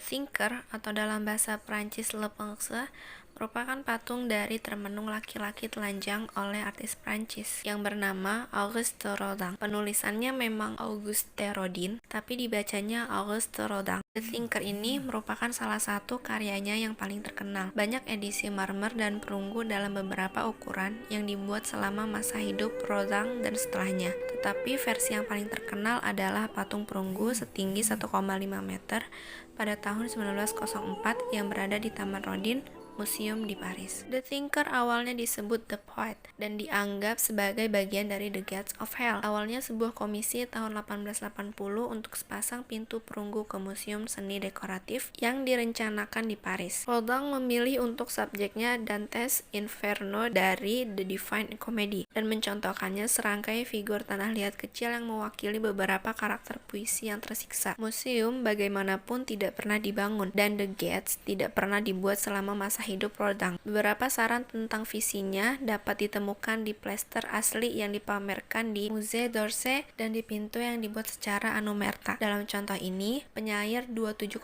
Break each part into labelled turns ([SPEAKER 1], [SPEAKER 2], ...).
[SPEAKER 1] Thinker atau dalam bahasa Prancis Le Penseur merupakan patung dari termenung laki-laki telanjang oleh artis Prancis yang bernama Auguste Rodin. Penulisannya memang Auguste Rodin, tapi dibacanya Auguste Rodin. The Thinker ini merupakan salah satu karyanya yang paling terkenal. Banyak edisi marmer dan perunggu dalam beberapa ukuran yang dibuat selama masa hidup Rodin dan setelahnya. Tetapi versi yang paling terkenal adalah patung perunggu setinggi 1,5 meter pada tahun 1904 yang berada di Taman Rodin Museum di Paris. The Thinker awalnya disebut The Poet dan dianggap sebagai bagian dari The Gates of Hell. Awalnya sebuah komisi tahun 1880 untuk sepasang pintu perunggu ke Museum Seni Dekoratif yang direncanakan di Paris. Rodin memilih untuk subjeknya Dante's Inferno dari The Divine Comedy dan mencontohkannya serangkai figur tanah liat kecil yang mewakili beberapa karakter puisi yang tersiksa. Museum bagaimanapun tidak pernah dibangun dan The Gates tidak pernah dibuat selama masa hidup Rodin. Beberapa saran tentang visinya dapat ditemukan di plester asli yang dipamerkan di Musée d'Orsay dan di pintu yang dibuat secara anumerta. Dalam contoh ini, penyair 27,5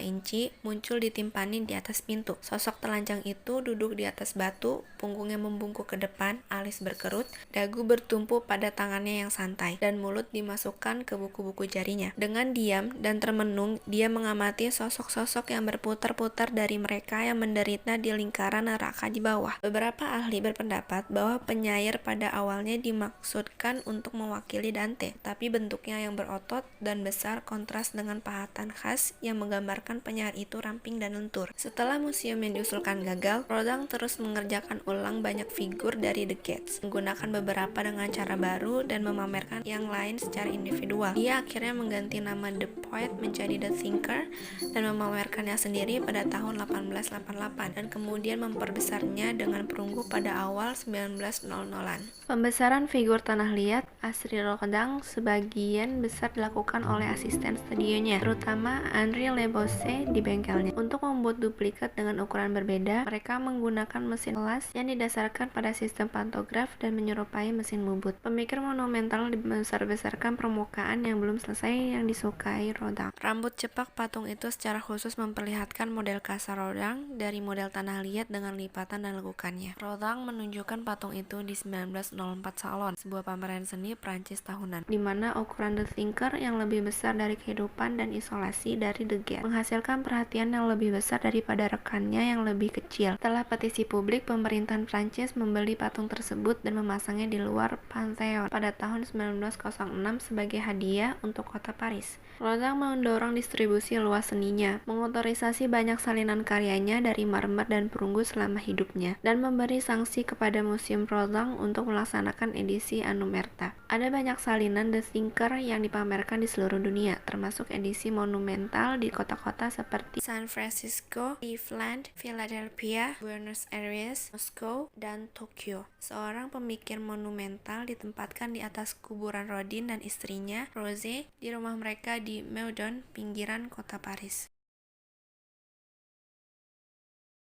[SPEAKER 1] inci muncul ditimpani di atas pintu. Sosok telanjang itu duduk di atas batu, punggungnya membungkuk ke depan, alis berkerut, dagu bertumpu pada tangannya yang santai, dan mulut dimasukkan ke buku-buku jarinya. Dengan diam dan termenung, dia mengamati sosok-sosok yang berputar-putar dari mereka yang menderita di lingkaran neraka di bawah. Beberapa ahli berpendapat bahwa penyair pada awalnya dimaksudkan untuk mewakili Dante, tapi bentuknya yang berotot dan besar kontras dengan pahatan khas yang menggambarkan penyair itu ramping dan lentur. Setelah museum yang diusulkan gagal, Rodin terus mengerjakan ulang banyak figur dari The Gates, menggunakan beberapa dengan cara baru dan memamerkan yang lain secara individual. Dia akhirnya mengganti nama The Poet menjadi The Thinker dan memamerkannya sendiri pada tahun 1888 dan kemudian memperbesarnya dengan perunggu pada awal 1900-an. Pembesaran figur tanah liat asli Rodin sebagian besar dilakukan oleh asisten studionya, terutama Henri Leboeuf di bengkelnya. Untuk membuat duplikat dengan ukuran berbeda, mereka menggunakan mesin kelas yang didasarkan pada sistem pantograf dan menyerupai mesin bubut. Pemikir monumental membesar-besarkan permukaan yang belum selesai yang disukai Rodin. Rambut cepak patung itu secara khusus memperlihatkan model kasar Rodin dari model tanah liat dengan lipatan dan lekukannya. Rodin menunjukkan patung itu di 1904 Salon, sebuah pameran seni Prancis tahunan, di mana ukuran The Thinker yang lebih besar dari kehidupan dan isolasi dari The Gates menghasilkan perhatian yang lebih besar daripada rekannya yang lebih kecil. Setelah petisi publik, pemerintahan Prancis membeli patung tersebut dan memasangnya di luar Pantheon pada tahun 1906 sebagai hadiah untuk kota Paris. Rodin mendorong distribusi luas seninya, mengotorisasi banyak salinan karyanya dari marmer dan perunggu selama hidupnya, dan memberi sanksi kepada Museum Rodin untuk melaksanakan edisi anumerta. Ada banyak salinan The Thinker yang dipamerkan di seluruh dunia, termasuk edisi monumental di kota-kota seperti San Francisco, Cleveland, Philadelphia, Buenos Aires, Moskow, dan Tokyo. Seorang pemikir monumental ditempatkan di atas kuburan Rodin dan istrinya, Rose, di rumah mereka di Meudon, pinggiran kota Paris.